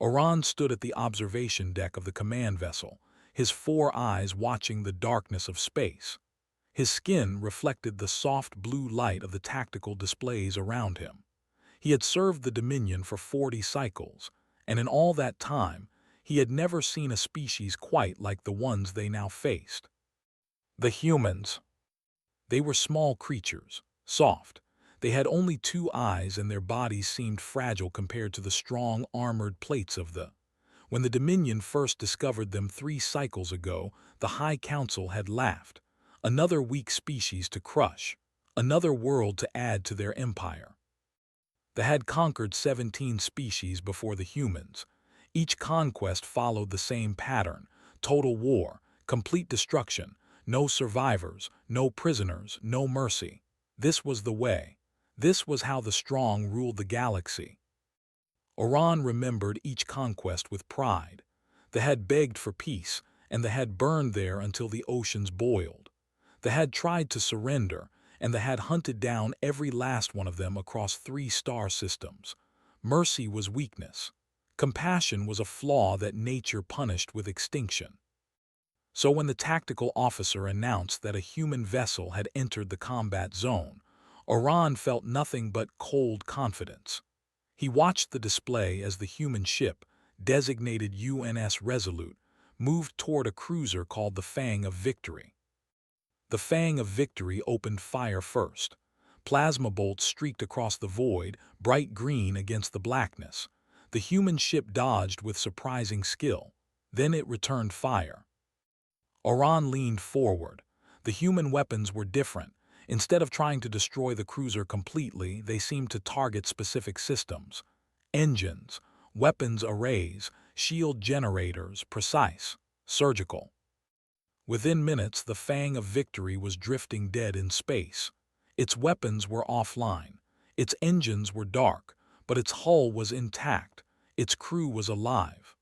Oran stood at the observation deck of the command vessel, his four eyes watching the darkness of space. His skin reflected the soft blue light of the tactical displays around him. He had served the Dominion for 40 cycles, and in all that time, he had never seen a species quite like the ones they now faced. The humans. They were small creatures, soft. They had only 2 eyes and their bodies seemed fragile compared to the strong armored plates of the. When the Dominion first discovered them 3 cycles ago, the High Council had laughed. Another weak species to crush, another world to add to their empire. They had conquered 17 species before the humans. Each conquest followed the same pattern: total war, complete destruction, no survivors, no prisoners, no mercy. This was the way. This was how the strong ruled the galaxy. Oran remembered each conquest with pride. They had begged for peace, and they had burned there until the oceans boiled. They had tried to surrender, and they had hunted down every last one of them across 3 star systems. Mercy was weakness. Compassion was a flaw that nature punished with extinction. So when the tactical officer announced that a human vessel had entered the combat zone, Oran felt nothing but cold confidence. He watched the display as the human ship, designated UNS Resolute, moved toward a cruiser called the Fang of Victory. The Fang of Victory opened fire first. Plasma bolts streaked across the void, bright green against the blackness. The human ship dodged with surprising skill. Then it returned fire. Oran leaned forward. The human weapons were different. Instead of trying to destroy the cruiser completely, they seemed to target specific systems. Engines, weapons arrays, shield generators, precise, surgical. Within minutes, the Fang of Victory was drifting dead in space. Its weapons were offline. Its engines were dark, but its hull was intact. Its crew was alive.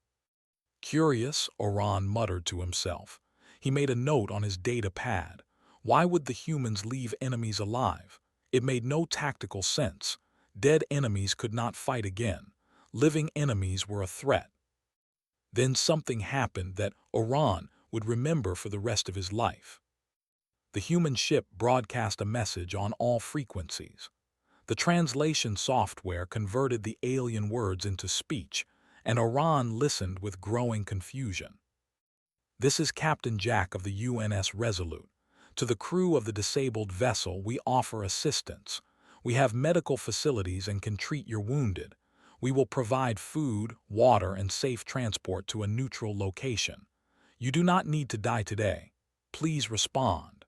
Curious, Oran muttered to himself. He made a note on his data pad. Why would the humans leave enemies alive? It made no tactical sense. Dead enemies could not fight again. Living enemies were a threat. Then something happened that Oran would remember for the rest of his life. The human ship broadcast a message on all frequencies. The translation software converted the alien words into speech, and Oran listened with growing confusion. This is Captain Jack of the UNS Resolute. To the crew of the disabled vessel, we offer assistance. We have medical facilities and can treat your wounded. We will provide food, water, and safe transport to a neutral location. You do not need to die today. Please respond.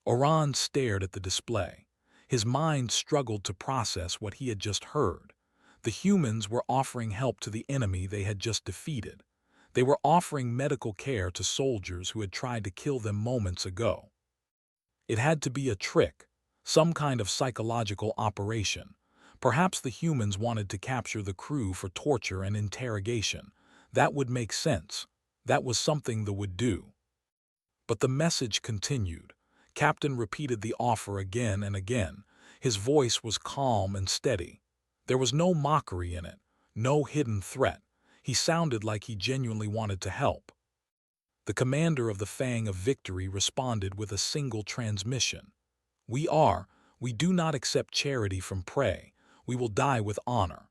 Oran stared at the display. His mind struggled to process what he had just heard. The humans were offering help to the enemy they had just defeated. They were offering medical care to soldiers who had tried to kill them moments ago. It had to be a trick, some kind of psychological operation. Perhaps the humans wanted to capture the crew for torture and interrogation. That would make sense. That was something they would do. But the message continued. Captain repeated the offer again and again. His voice was calm and steady. There was no mockery in it, no hidden threat. He sounded like he genuinely wanted to help. The commander of the Fang of Victory responded with a single transmission. We do not accept charity from prey. We will die with honor.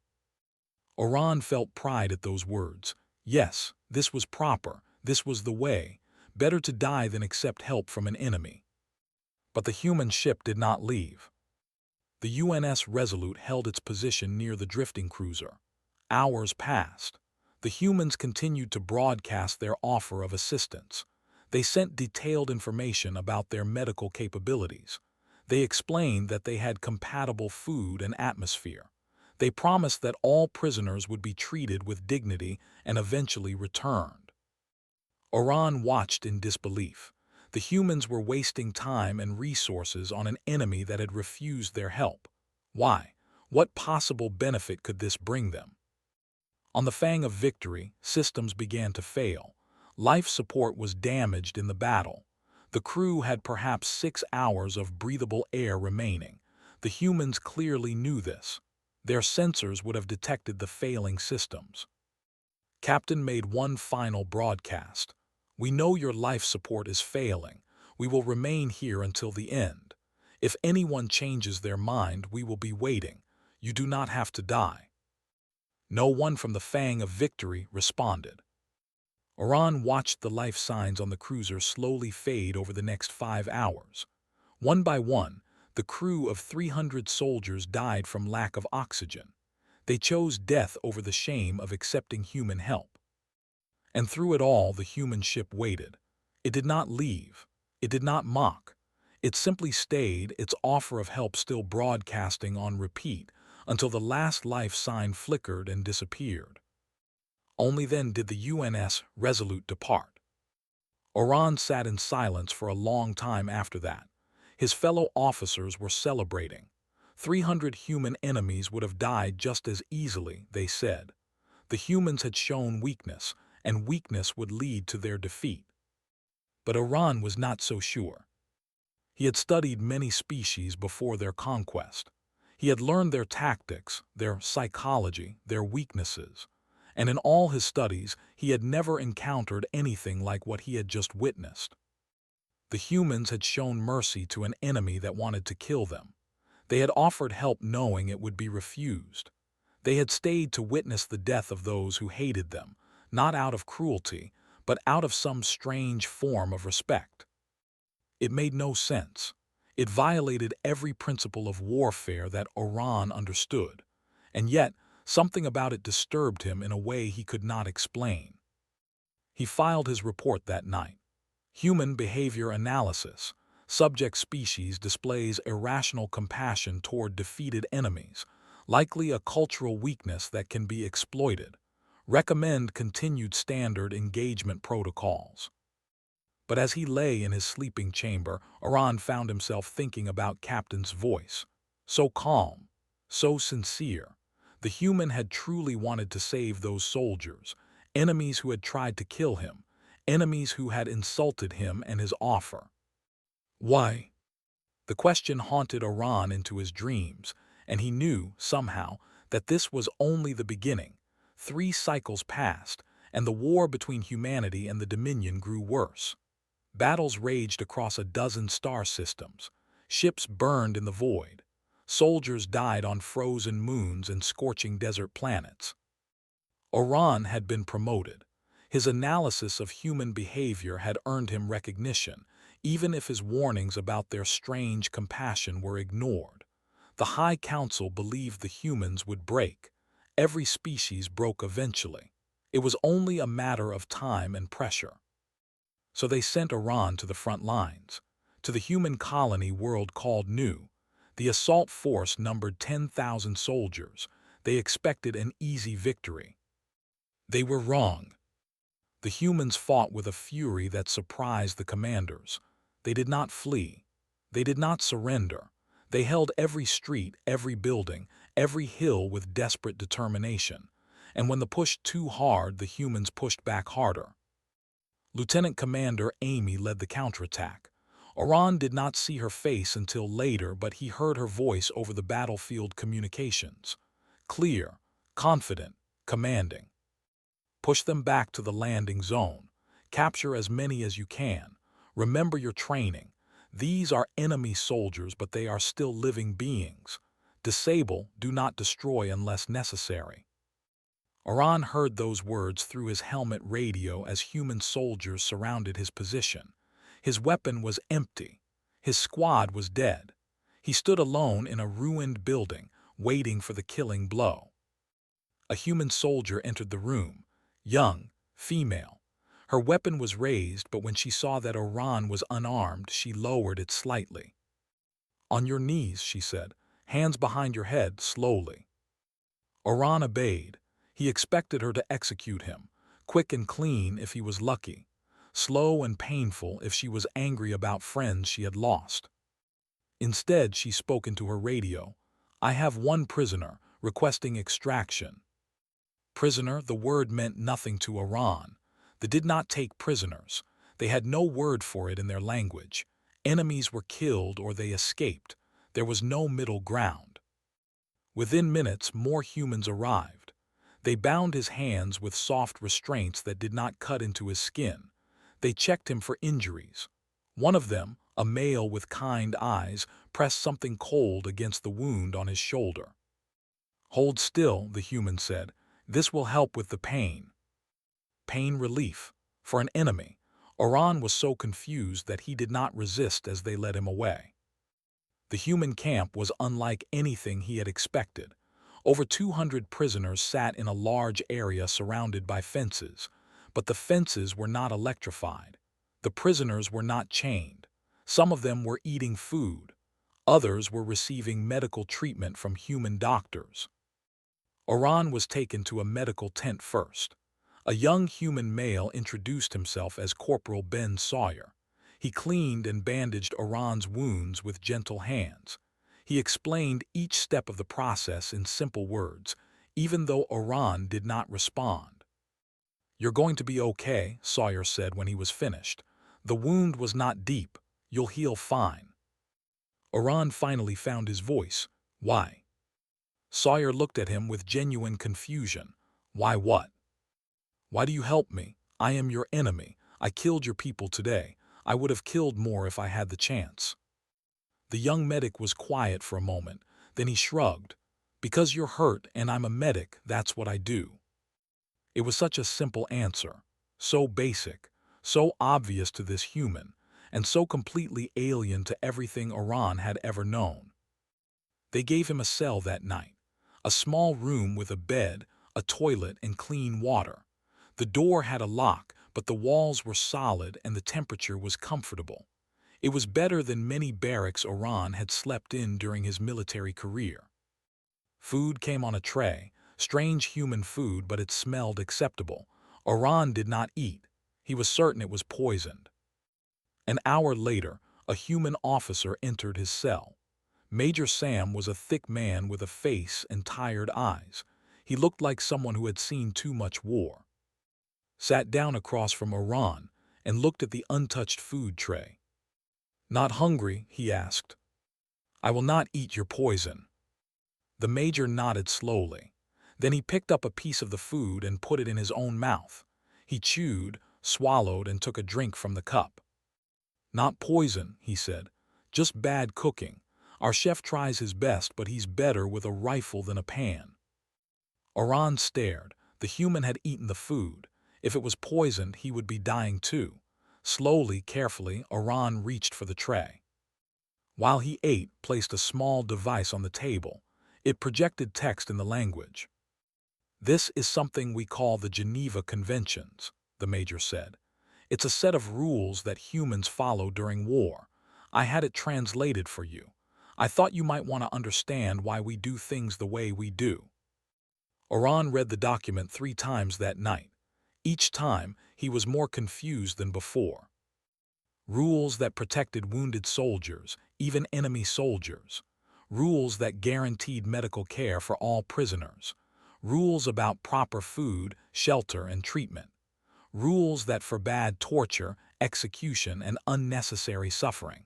Oran felt pride at those words. Yes, this was proper. This was the way. Better to die than accept help from an enemy. But the human ship did not leave. The UNS Resolute held its position near the drifting cruiser. Hours passed. The humans continued to broadcast their offer of assistance. They sent detailed information about their medical capabilities. They explained that they had compatible food and atmosphere. They promised that all prisoners would be treated with dignity and eventually returned. Oran watched in disbelief. The humans were wasting time and resources on an enemy that had refused their help. Why? What possible benefit could this bring them? On the Fang of Victory, systems began to fail. Life support was damaged in the battle. The crew had perhaps 6 hours of breathable air remaining. The humans clearly knew this. Their sensors would have detected the failing systems. Captain made one final broadcast. "We know your life support is failing. We will remain here until the end. If anyone changes their mind, we will be waiting. You do not have to die." No one from the Fang of Victory responded. Oran watched the life signs on the cruiser slowly fade over the next 5 hours. One by one, the crew of 300 soldiers died from lack of oxygen. They chose death over the shame of accepting human help. And through it all, the human ship waited. It did not leave. It did not mock. It simply stayed, its offer of help still broadcasting on repeat until the last life sign flickered and disappeared. Only then did the UNS Resolute depart. Oran sat in silence for a long time after that. His fellow officers were celebrating. 300 human enemies would have died just as easily, they said. The humans had shown weakness, and weakness would lead to their defeat. But Oran was not so sure. He had studied many species before their conquest. He had learned their tactics, their psychology, their weaknesses. And in all his studies, he had never encountered anything like what he had just witnessed. The humans had shown mercy to an enemy that wanted to kill them. They had offered help knowing it would be refused. They had stayed to witness the death of those who hated them, not out of cruelty, but out of some strange form of respect. It made no sense. It violated every principle of warfare that Oran understood, and yet something about it disturbed him in a way he could not explain. He filed his report that night. Human behavior analysis. Subject species displays irrational compassion toward defeated enemies, likely a cultural weakness that can be exploited. Recommend continued standard engagement protocols. But as he lay in his sleeping chamber, Oran found himself thinking about Captain's voice. So calm, so sincere. The human had truly wanted to save those soldiers, enemies who had tried to kill him, enemies who had insulted him and his offer. Why? The question haunted Oran into his dreams, and he knew, somehow, that this was only the beginning. 3 cycles passed, and the war between humanity and the Dominion grew worse. Battles raged across a dozen star systems. Ships burned in the void. Soldiers died on frozen moons and scorching desert planets. Oran had been promoted. His analysis of human behavior had earned him recognition, even if his warnings about their strange compassion were ignored. The High Council believed the humans would break. Every species broke eventually. It was only a matter of time and pressure. So they sent Oran to the front lines, to the human colony world called New. The assault force numbered 10,000 soldiers. They expected an easy victory. They were wrong. The humans fought with a fury that surprised the commanders. They did not flee. They did not surrender. They held every street, every building, every hill with desperate determination. And when the push too hard, the humans pushed back harder. Lieutenant Commander Amy led the counterattack. Oran did not see her face until later, but he heard her voice over the battlefield communications. Clear, confident, commanding. Push them back to the landing zone. Capture as many as you can. Remember your training. These are enemy soldiers, but they are still living beings. Disable, do not destroy unless necessary. Oran heard those words through his helmet radio as human soldiers surrounded his position. His weapon was empty. His squad was dead. He stood alone in a ruined building, waiting for the killing blow. A human soldier entered the room, young, female. Her weapon was raised, but when she saw that Oran was unarmed, she lowered it slightly. "On your knees," she said, "hands behind your head, slowly." Oran obeyed. He expected her to execute him, quick and clean if he was lucky, slow and painful if she was angry about friends she had lost. Instead, she spoke into her radio. "I have one prisoner, requesting extraction." Prisoner, the word meant nothing to Oran. They did not take prisoners. They had no word for it in their language. Enemies were killed or they escaped. There was no middle ground. Within minutes, more humans arrived. They bound his hands with soft restraints that did not cut into his skin. They checked him for injuries. One of them, a male with kind eyes, pressed something cold against the wound on his shoulder. "Hold still," the human said. "This will help with the pain." Pain relief. For an enemy. Oran was so confused that he did not resist as they led him away. The human camp was unlike anything he had expected. Over 200 prisoners sat in a large area surrounded by fences, but the fences were not electrified. The prisoners were not chained. Some of them were eating food. Others were receiving medical treatment from human doctors. Oran was taken to a medical tent first. A young human male introduced himself as Corporal Ben Sawyer. He cleaned and bandaged Oran's wounds with gentle hands. He explained each step of the process in simple words, even though Oran did not respond. "You're going to be okay," Sawyer said when he was finished. "The wound was not deep. You'll heal fine." Oran finally found his voice. "Why?" Sawyer looked at him with genuine confusion. "Why what?" "Why do you help me? I am your enemy. I killed your people today. I would have killed more if I had the chance." The young medic was quiet for a moment. Then he shrugged. "Because you're hurt and I'm a medic, that's what I do." It was such a simple answer. So basic. So obvious to this human. And so completely alien to everything Oran had ever known. They gave him a cell that night. A small room with a bed, a toilet, and clean water. The door had a lock, but the walls were solid and the temperature was comfortable. It was better than many barracks Oran had slept in during his military career. Food came on a tray, strange human food, but it smelled acceptable. Oran did not eat. He was certain it was poisoned. An hour later, a human officer entered his cell. Major Sam was a thick man with a face and tired eyes. He looked like someone who had seen too much war. Sat down across from Oran and looked at the untouched food tray. "Not hungry?" he asked. "I will not eat your poison." The major nodded slowly. Then he picked up a piece of the food and put it in his own mouth. He chewed, swallowed, and took a drink from the cup. "Not poison," he said. "Just bad cooking. Our chef tries his best, but he's better with a rifle than a pan." Oran stared. The human had eaten the food. If it was poisoned, he would be dying too. Slowly, carefully, Oran reached for the tray. While he ate, placed a small device on the table. It projected text in the language. "This is something we call the Geneva Conventions," the major said. "It's a set of rules that humans follow during war. I had it translated for you. I thought you might want to understand why we do things the way we do." Oran read the document 3 times that night. Each time, he was more confused than before. Rules that protected wounded soldiers, even enemy soldiers. Rules that guaranteed medical care for all prisoners. Rules about proper food, shelter, and treatment. Rules that forbade torture, execution, and unnecessary suffering.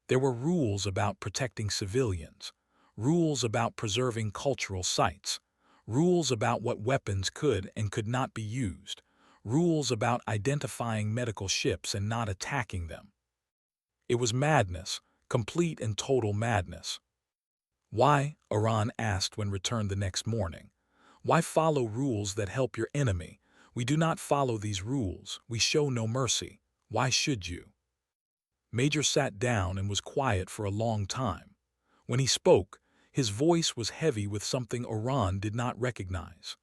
There were rules about protecting civilians. Rules about preserving cultural sites. Rules about what weapons could and could not be used. Rules about identifying medical ships and not attacking them. It was madness, complete and total madness. "Why?" Oran asked when returned the next morning. "Why follow rules that help your enemy? We do not follow these rules. We show no mercy. Why should you?" Major sat down and was quiet for a long time. When he spoke, his voice was heavy with something Oran did not recognize.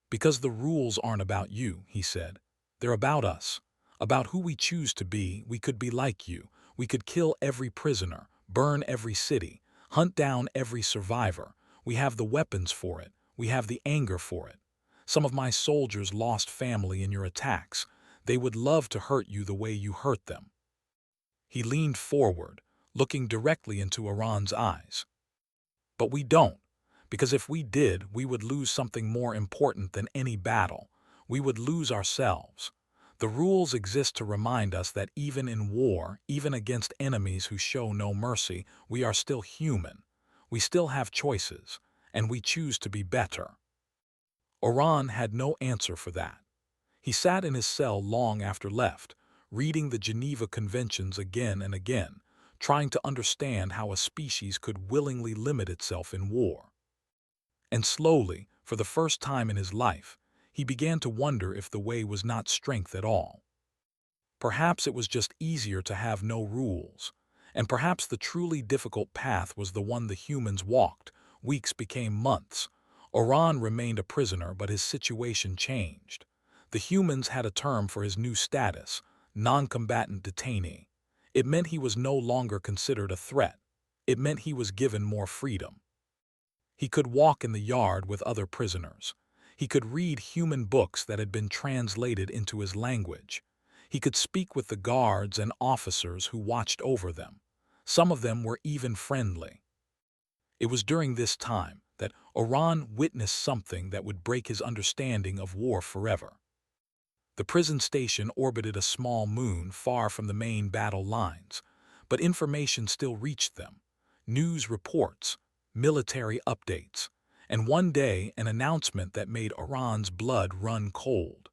"Because the rules aren't about you," he said. "They're about us. About who we choose to be. We could be like you. We could kill every prisoner, burn every city, hunt down every survivor. We have the weapons for it. We have the anger for it. Some of my soldiers lost family in your attacks. They would love to hurt you the way you hurt them." He leaned forward, looking directly into Oran's eyes. "But we don't. Because if we did, we would lose something more important than any battle. We would lose ourselves. The rules exist to remind us that even in war, even against enemies who show no mercy, we are still human. We still have choices, and we choose to be better." Oran had no answer for that. He sat in his cell long after left, reading the Geneva Conventions again and again, trying to understand how a species could willingly limit itself in war. And slowly, for the first time in his life, he began to wonder if the way was not strength at all. Perhaps it was just easier to have no rules, and perhaps the truly difficult path was the one the humans walked. Weeks became months. Oran remained a prisoner, but his situation changed. The humans had a term for his new status, non-combatant detainee. It meant he was no longer considered a threat. It meant he was given more freedom. He could walk in the yard with other prisoners. He could read human books that had been translated into his language. He could speak with the guards and officers who watched over them. Some of them were even friendly. It was during this time that Oran witnessed something that would break his understanding of war forever. The prison station orbited a small moon far from the main battle lines, but information still reached them. News reports, military updates, and one day an announcement that made Oran's blood run cold.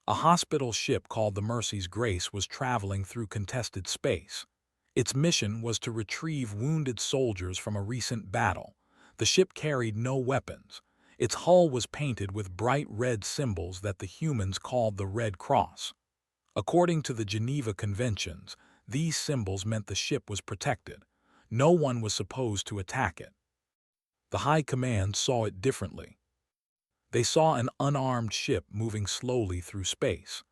A hospital ship called the Mercy's Grace was traveling through contested space. Its mission was to retrieve wounded soldiers from a recent battle. The ship carried no weapons. Its hull was painted with bright red symbols that the humans called the Red Cross. According to the Geneva Conventions, these symbols meant the ship was protected. No one was supposed to attack it. The High Command saw it differently. They saw an unarmed ship moving slowly through space.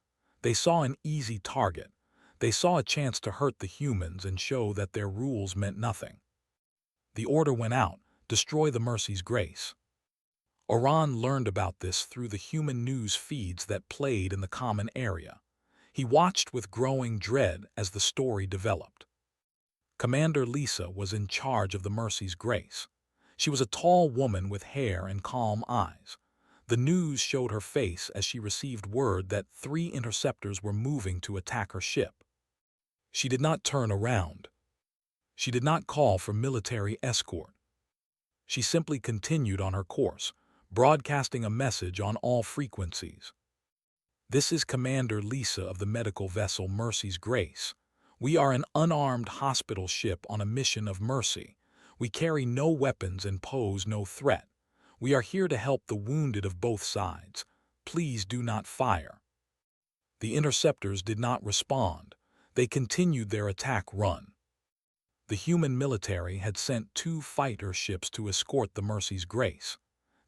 They saw an easy target. They saw a chance to hurt the humans and show that their rules meant nothing. The order went out, destroy the Mercy's Grace. Oran learned about this through the human news feeds that played in the common area. He watched with growing dread as the story developed. Commander Lisa was in charge of the Mercy's Grace. She was a tall woman with hair and calm eyes. The news showed her face as she received word that 3 interceptors were moving to attack her ship. She did not turn around. She did not call for military escort. She simply continued on her course, broadcasting a message on all frequencies. This is Commander Lisa of the medical vessel Mercy's Grace. We are an unarmed hospital ship on a mission of mercy. We carry no weapons and pose no threat. We are here to help the wounded of both sides. Please do not fire. The interceptors did not respond. They continued their attack run. The human military had sent 2 fighter ships to escort the Mercy's Grace.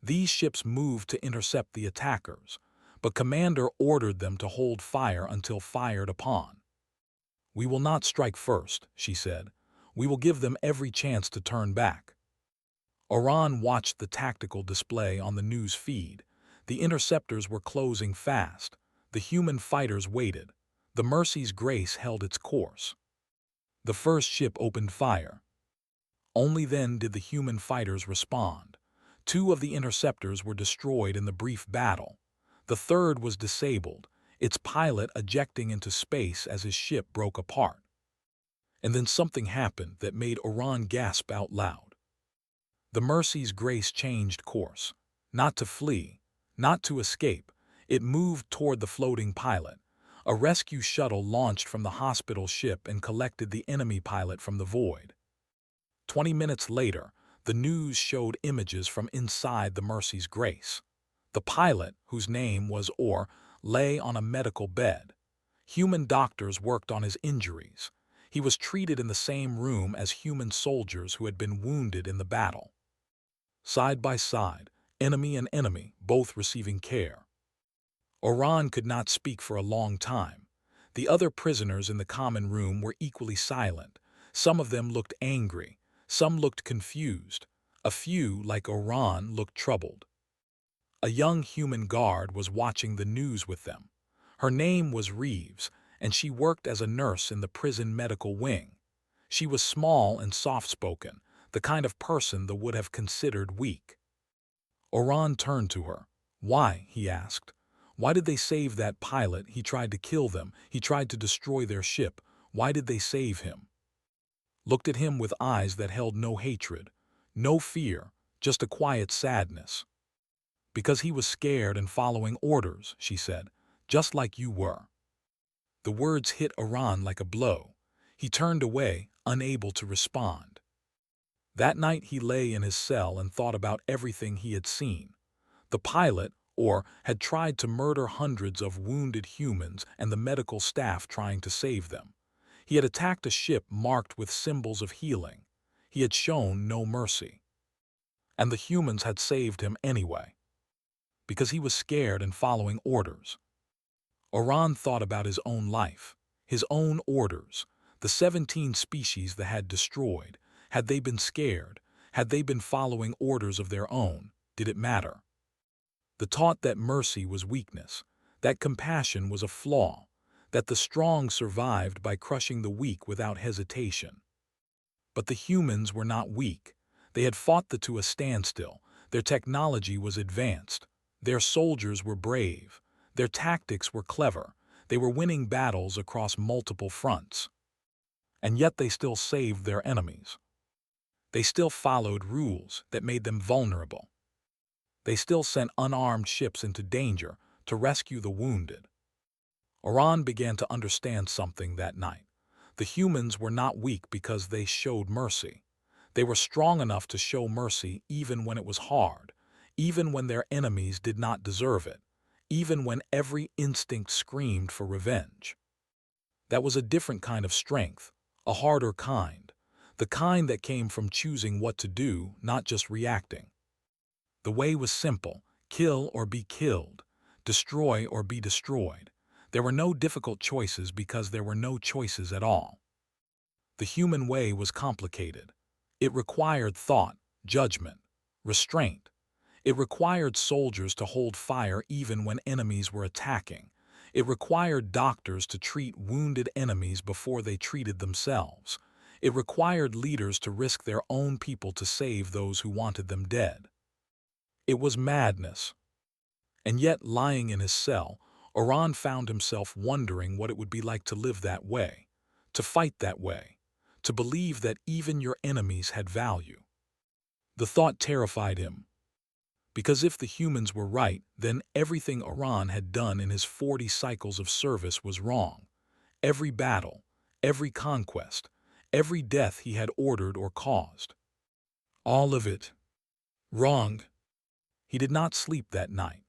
These ships moved to intercept the attackers, but Commander ordered them to hold fire until fired upon. We will not strike first, she said. We will give them every chance to turn back. Oran watched the tactical display on the news feed. The interceptors were closing fast. The human fighters waited. The Mercy's Grace held its course. The first ship opened fire. Only then did the human fighters respond. 2 of the interceptors were destroyed in the brief battle. The third was disabled, its pilot ejecting into space as his ship broke apart. And then something happened that made Oran gasp out loud. The Mercy's Grace changed course. Not to flee, not to escape. It moved toward the floating pilot. A rescue shuttle launched from the hospital ship and collected the enemy pilot from the void. 20 minutes later, the news showed images from inside the Mercy's Grace. The pilot, whose name was Or, lay on a medical bed. Human doctors worked on his injuries. He was treated in the same room as human soldiers who had been wounded in the battle. Side by side, enemy and enemy, both receiving care. Oran could not speak for a long time. The other prisoners in the common room were equally silent. Some of them looked angry. Some looked confused. A few, like Oran, looked troubled. A young human guard was watching the news with them. Her name was Reeves, and she worked as a nurse in the prison medical wing. She was small and soft-spoken, the kind of person that would have considered weak. Oran turned to her. "Why?" he asked. "Why did they save that pilot? He tried to kill them. He tried to destroy their ship. Why did they save him?" Looked at him with eyes that held no hatred, no fear, just a quiet sadness. Because he was scared and following orders, she said, just like you were. The words hit Oran like a blow. He turned away, unable to respond. That night he lay in his cell and thought about everything he had seen. The pilot, or had tried to murder hundreds of wounded humans and the medical staff trying to save them. He had attacked a ship marked with symbols of healing. He had shown no mercy. And the humans had saved him anyway. Because he was scared and following orders. Oran thought about his own life, his own orders, the 17 species that had destroyed. Had they been scared? Had they been following orders of their own? Did it matter? The thought that mercy was weakness, that compassion was a flaw, that the strong survived by crushing the weak without hesitation. But the humans were not weak. They had fought to a standstill. Their technology was advanced. Their soldiers were brave. Their tactics were clever. They were winning battles across multiple fronts. And yet they still saved their enemies. They still followed rules that made them vulnerable. They still sent unarmed ships into danger to rescue the wounded. Oran began to understand something that night. The humans were not weak because they showed mercy. They were strong enough to show mercy even when it was hard, even when their enemies did not deserve it, even when every instinct screamed for revenge. That was a different kind of strength, a harder kind, the kind that came from choosing what to do, not just reacting. The way was simple: kill or be killed, destroy or be destroyed. There were no difficult choices because there were no choices at all. The human way was complicated. It required thought, judgment, restraint. It required soldiers to hold fire even when enemies were attacking. It required doctors to treat wounded enemies before they treated themselves. It required leaders to risk their own people to save those who wanted them dead. It was madness. And yet, lying in his cell, Oran found himself wondering what it would be like to live that way, to fight that way, to believe that even your enemies had value. The thought terrified him. Because if the humans were right, then everything Oran had done in his 40 cycles of service was wrong. Every battle, every conquest, every death he had ordered or caused. All of it. Wrong. He did not sleep that night.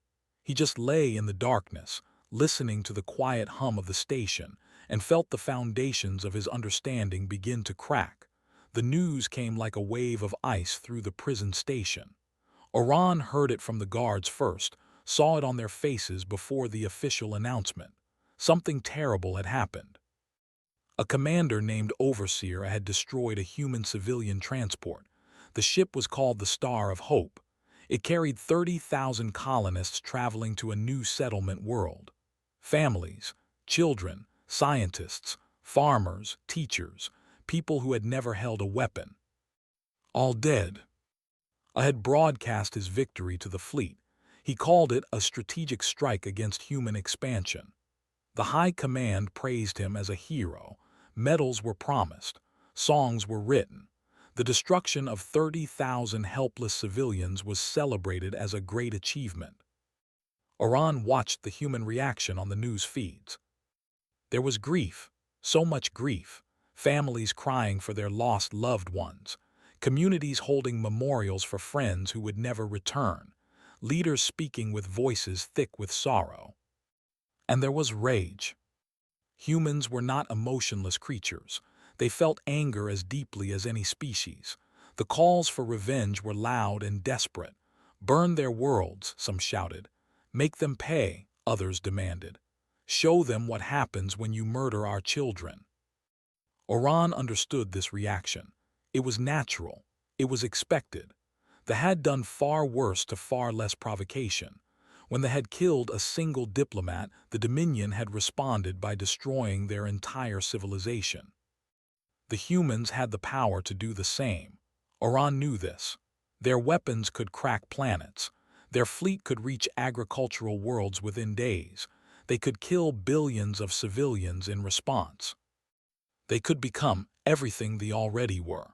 He just lay in the darkness, listening to the quiet hum of the station, and felt the foundations of his understanding begin to crack. The news came like a wave of ice through the prison station. Oran heard it from the guards first, saw it on their faces before the official announcement. Something terrible had happened. A commander named Overseer had destroyed a human civilian transport. The ship was called the Star of Hope. It carried 30,000 colonists traveling to a new settlement world. Families, children, scientists, farmers, teachers, people who had never held a weapon. All dead. I had broadcast his victory to the fleet. He called it a strategic strike against human expansion. The High Command praised him as a hero. Medals were promised. Songs were written. The destruction of 30,000 helpless civilians was celebrated as a great achievement. Oran watched the human reaction on the news feeds. There was grief, so much grief, families crying for their lost loved ones, communities holding memorials for friends who would never return, leaders speaking with voices thick with sorrow. And there was rage. Humans were not emotionless creatures. They felt anger as deeply as any species. The calls for revenge were loud and desperate. Burn their worlds, some shouted. Make them pay, others demanded. Show them what happens when you murder our children. Oran understood this reaction. It was natural. It was expected. They had done far worse to far less provocation. When they had killed a single diplomat, the Dominion had responded by destroying their entire civilization. The humans had the power to do the same. Oran knew this. Their weapons could crack planets. Their fleet could reach agricultural worlds within days. They could kill billions of civilians in response. They could become everything they already were.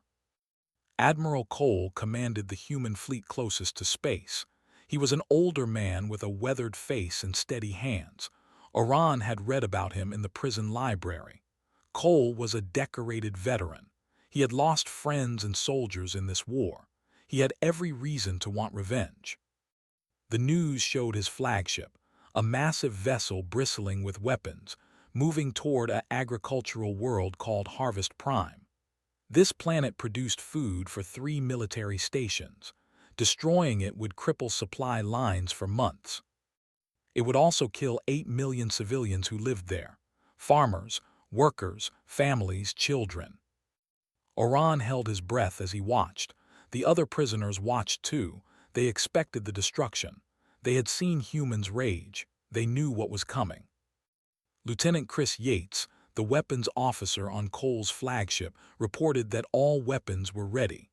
Admiral Cole commanded the human fleet closest to space. He was an older man with a weathered face and steady hands. Oran had read about him in the prison library. Cole was a decorated veteran. He had lost friends and soldiers in this war. He had every reason to want revenge. The news showed his flagship, a massive vessel bristling with weapons, moving toward an agricultural world called Harvest Prime. This planet produced food for 3 military stations. Destroying it would cripple supply lines for months. It would also kill 8 million civilians who lived there: farmers, workers, families, children. Oran held his breath as he watched. The other prisoners watched too. They expected the destruction. They had seen humans rage. They knew what was coming. Lieutenant Chris Yates, the weapons officer on Cole's flagship, reported that all weapons were ready.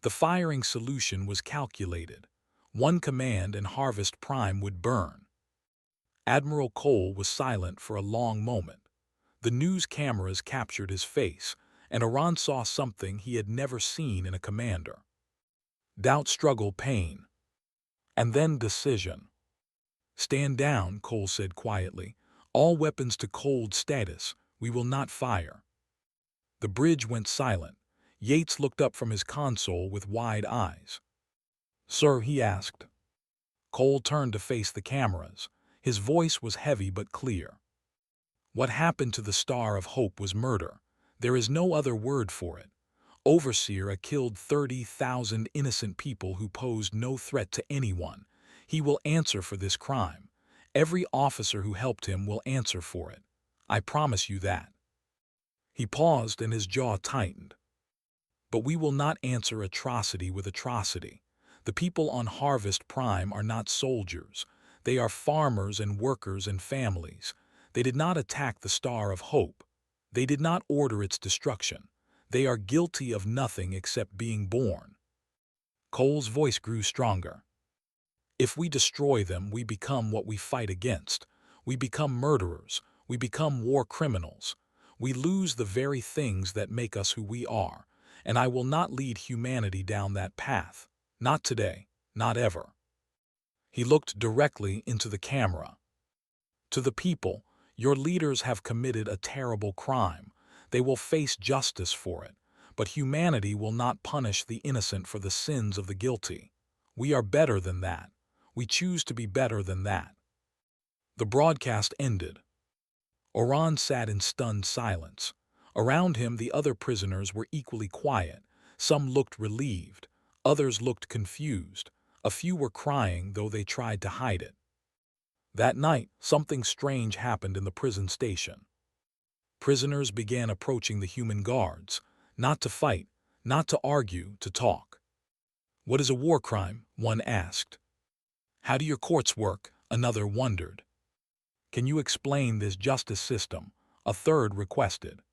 The firing solution was calculated. One command and Harvest Prime would burn. Admiral Cole was silent for a long moment. The news cameras captured his face, and Oran saw something he had never seen in a commander. Doubt, struggle, pain. And then decision. "Stand down," Cole said quietly. "All weapons to cold status. We will not fire." The bridge went silent. Yates looked up from his console with wide eyes. "Sir," he asked. Cole turned to face the cameras. His voice was heavy but clear. "What happened to the Star of Hope was murder. There is no other word for it. Overseer killed 30,000 innocent people who posed no threat to anyone. He will answer for this crime. Every officer who helped him will answer for it. I promise you that." He paused and his jaw tightened. "But we will not answer atrocity with atrocity. The people on Harvest Prime are not soldiers. They are farmers and workers and families. They did not attack the Star of Hope. They did not order its destruction. They are guilty of nothing except being born." Cole's voice grew stronger. "If we destroy them, we become what we fight against. We become murderers. We become war criminals. We lose the very things that make us who we are. And I will not lead humanity down that path. Not today. Not ever." He looked directly into the camera. "To the people, your leaders have committed a terrible crime. They will face justice for it. But humanity will not punish the innocent for the sins of the guilty. We are better than that. We choose to be better than that." The broadcast ended. Oran sat in stunned silence. Around him, the other prisoners were equally quiet. Some looked relieved. Others looked confused. A few were crying, though they tried to hide it. That night, something strange happened in the prison station. Prisoners began approaching the human guards, not to fight, not to argue, to talk. "What is a war crime?" one asked. "How do your courts work?" another wondered. "Can you explain this justice system?" a third requested.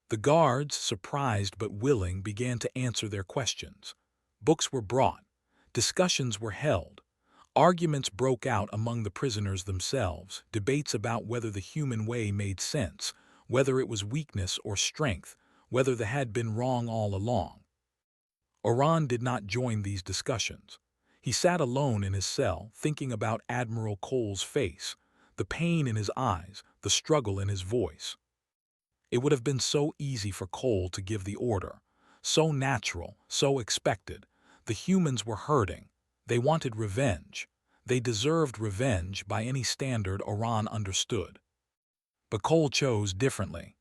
The guards, surprised but willing, began to answer their questions. Books were brought. Discussions were held. Arguments broke out among the prisoners themselves, debates about whether the human way made sense, whether it was weakness or strength, whether they had been wrong all along. Oran did not join these discussions. He sat alone in his cell, thinking about Admiral Cole's face, the pain in his eyes, the struggle in his voice. It would have been so easy for Cole to give the order, so natural, so expected. The humans were hurting. They wanted revenge. They deserved revenge by any standard Oran understood. But Cole chose differently.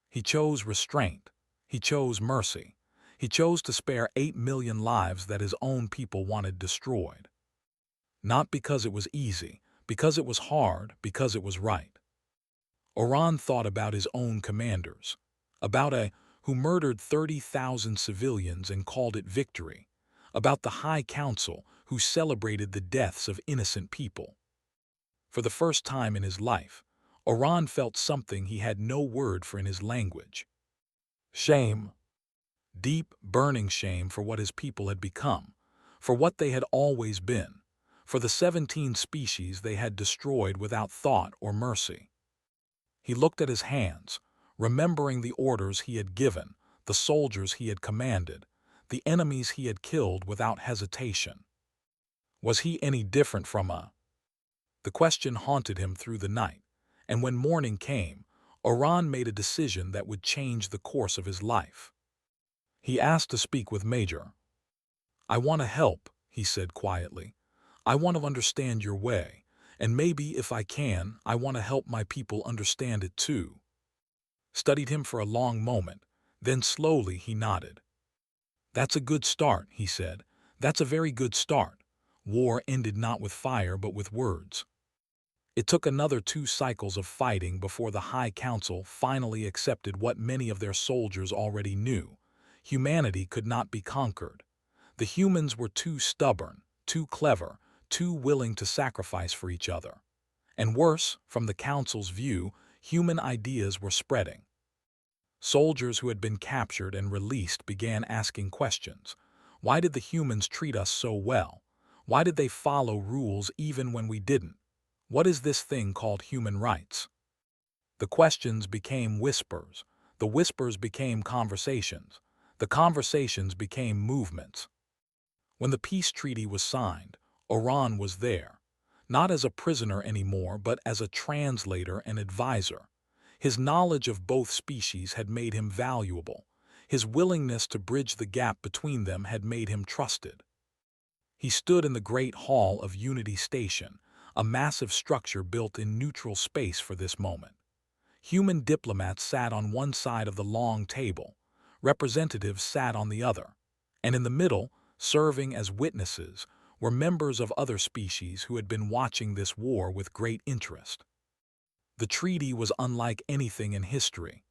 He chose restraint. He chose mercy. He chose to spare 8 million lives that his own people wanted destroyed. Not because it was easy, because it was hard, because it was right. Oran thought about his own commanders, about who murdered 30,000 civilians and called it victory, about the High Council who celebrated the deaths of innocent people. For the first time in his life, Oran felt something he had no word for in his language. Shame. Deep, burning shame for what his people had become, for what they had always been, for the 17 species they had destroyed without thought or mercy. He looked at his hands, remembering the orders he had given, the soldiers he had commanded, the enemies he had killed without hesitation. Was he any different from a? The question haunted him through the night, and when morning came, Oran made a decision that would change the course of his life. He asked to speak with Major. "I want to help," he said quietly. "I want to understand your way, and maybe if I can, I want to help my people understand it too." Studied him for a long moment, then slowly he nodded. "That's a good start," he said. "That's a very good start. War ended not with fire but with words." It took another 2 cycles of fighting before the High Council finally accepted what many of their soldiers already knew. Humanity could not be conquered. The humans were too stubborn, too clever, too willing to sacrifice for each other. And worse, from the Council's view, human ideas were spreading. Soldiers who had been captured and released began asking questions. Why did the humans treat us so well? Why did they follow rules even when we didn't? What is this thing called human rights? The questions became whispers. The whispers became conversations. The conversations became movements. When the peace treaty was signed, Oran was there, not as a prisoner anymore, but as a translator and advisor. His knowledge of both species had made him valuable. His willingness to bridge the gap between them had made him trusted. He stood in the great hall of Unity Station, a massive structure built in neutral space for this moment. Human diplomats sat on one side of the long table, representatives sat on the other, and in the middle, serving as witnesses, were members of other species who had been watching this war with great interest. The treaty was unlike anything in history.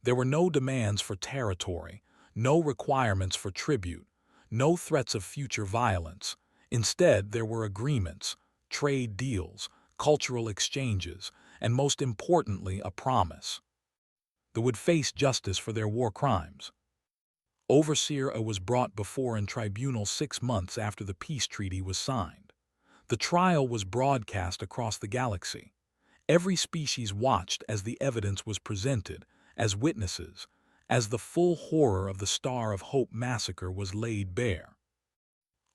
There were no demands for territory, no requirements for tribute, no threats of future violence. Instead, there were agreements, trade deals, cultural exchanges, and most importantly, a promise. They would face justice for their war crimes. Overseer A was brought before a tribunal 6 months after the peace treaty was signed. The trial was broadcast across the galaxy. Every species watched as the evidence was presented, as witnesses, as the full horror of the Star of Hope massacre was laid bare.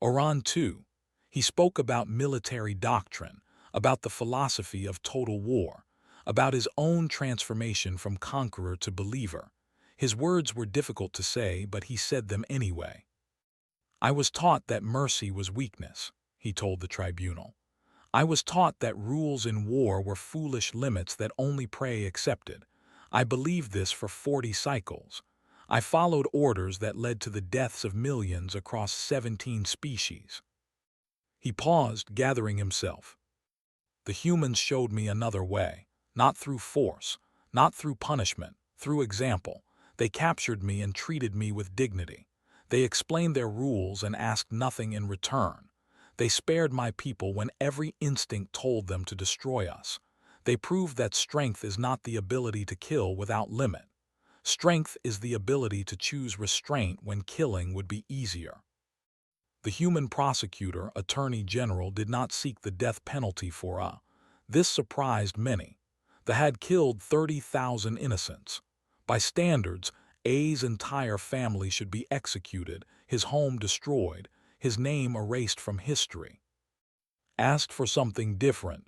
Oran, too. He spoke about military doctrine, about the philosophy of total war, about his own transformation from conqueror to believer. His words were difficult to say, but he said them anyway. "I was taught that mercy was weakness," he told the tribunal. "I was taught that rules in war were foolish limits that only prey accepted. I believed this for 40 cycles. I followed orders that led to the deaths of millions across 17 species." He paused, gathering himself. "The humans showed me another way, not through force, not through punishment, through example. They captured me and treated me with dignity. They explained their rules and asked nothing in return. They spared my people when every instinct told them to destroy us. They proved that strength is not the ability to kill without limit. Strength is the ability to choose restraint when killing would be easier." The human prosecutor, attorney general, did not seek the death penalty for A. This surprised many. They had killed 30,000 innocents. By standards, A's entire family should be executed, his home destroyed, his name erased from history. Asked for something different.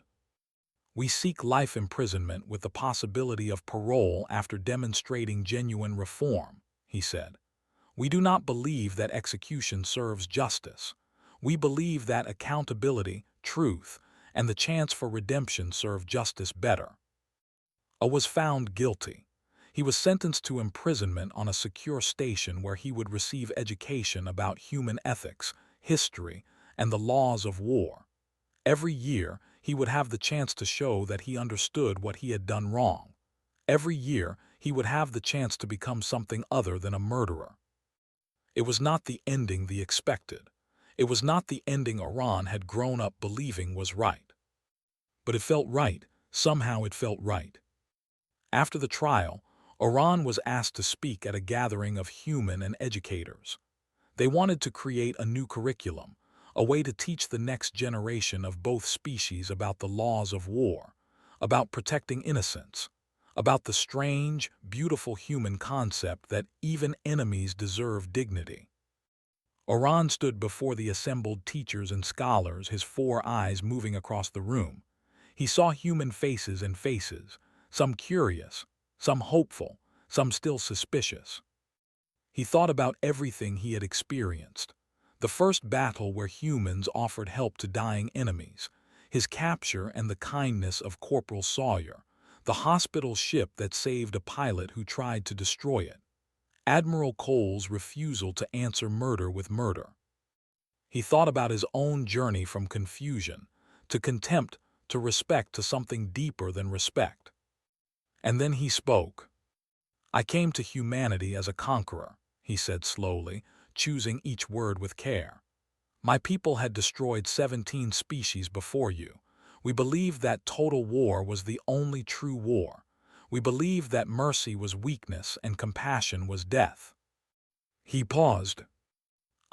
"We seek life imprisonment with the possibility of parole after demonstrating genuine reform," he said. "We do not believe that execution serves justice. We believe that accountability, truth, and the chance for redemption serve justice better." A was found guilty. He was sentenced to imprisonment on a secure station where he would receive education about human ethics, history, and the laws of war. Every year, he would have the chance to show that he understood what he had done wrong. Every year, he would have the chance to become something other than a murderer. It was not the ending they expected. It was not the ending Oran had grown up believing was right. But it felt right. Somehow it felt right. After the trial, Oran was asked to speak at a gathering of human and educators. They wanted to create a new curriculum, a way to teach the next generation of both species about the laws of war, about protecting innocence, about the strange, beautiful human concept that even enemies deserve dignity. Oran stood before the assembled teachers and scholars, his four eyes moving across the room. He saw human faces and faces, some curious, some hopeful, some still suspicious. He thought about everything he had experienced. The first battle where humans offered help to dying enemies, his capture and the kindness of Corporal Sawyer, the hospital ship that saved a pilot who tried to destroy it, Admiral Cole's refusal to answer murder with murder. He thought about his own journey from confusion to contempt to respect to something deeper than respect. And then he spoke. "I came to humanity as a conqueror," he said slowly, choosing each word with care. "My people had destroyed 17 species before you. We believed that total war was the only true war. We believed that mercy was weakness and compassion was death." He paused.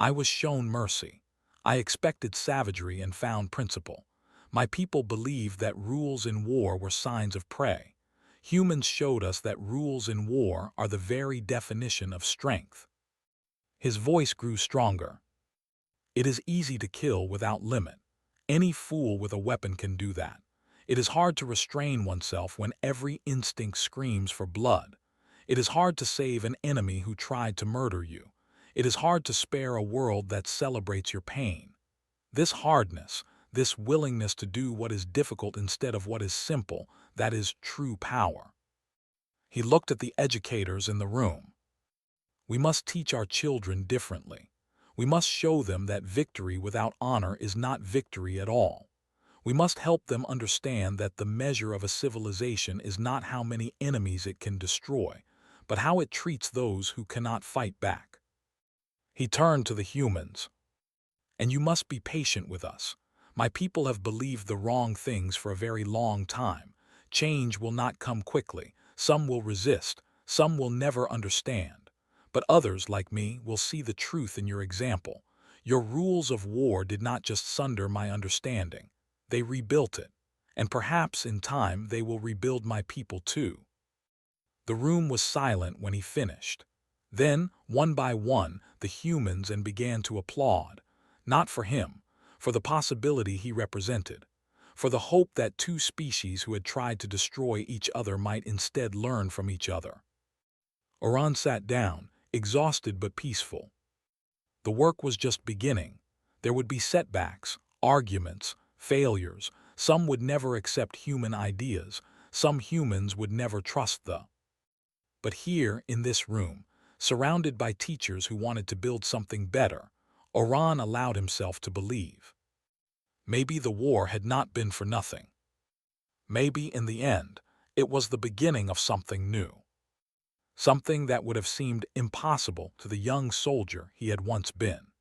"I was shown mercy. I expected savagery and found principle. My people believed that rules in war were signs of prey. Humans showed us that rules in war are the very definition of strength." His voice grew stronger. "It is easy to kill without limit. Any fool with a weapon can do that. It is hard to restrain oneself when every instinct screams for blood. It is hard to save an enemy who tried to murder you. It is hard to spare a world that celebrates your pain. This hardness, this willingness to do what is difficult instead of what is simple, that is true power." He looked at the educators in the room. "We must teach our children differently. We must show them that victory without honor is not victory at all. We must help them understand that the measure of a civilization is not how many enemies it can destroy, but how it treats those who cannot fight back." He turned to the humans. "And you must be patient with us. My people have believed the wrong things for a very long time. Change will not come quickly. Some will resist. Some will never understand. But others, like me, will see the truth in your example. Your rules of war did not just sunder my understanding. They rebuilt it. And perhaps in time they will rebuild my people too." The room was silent when he finished. Then, one by one, the humans began to applaud. Not for him, for the possibility he represented, for the hope that two species who had tried to destroy each other might instead learn from each other. Oran sat down, exhausted but peaceful. The work was just beginning. There would be setbacks, arguments, failures. Some would never accept human ideas. Some humans would never trust the. But here, in this room, surrounded by teachers who wanted to build something better, Oran allowed himself to believe. Maybe the war had not been for nothing. Maybe, in the end, it was the beginning of something new. Something that would have seemed impossible to the young soldier he had once been.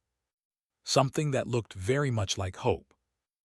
Something that looked very much like hope.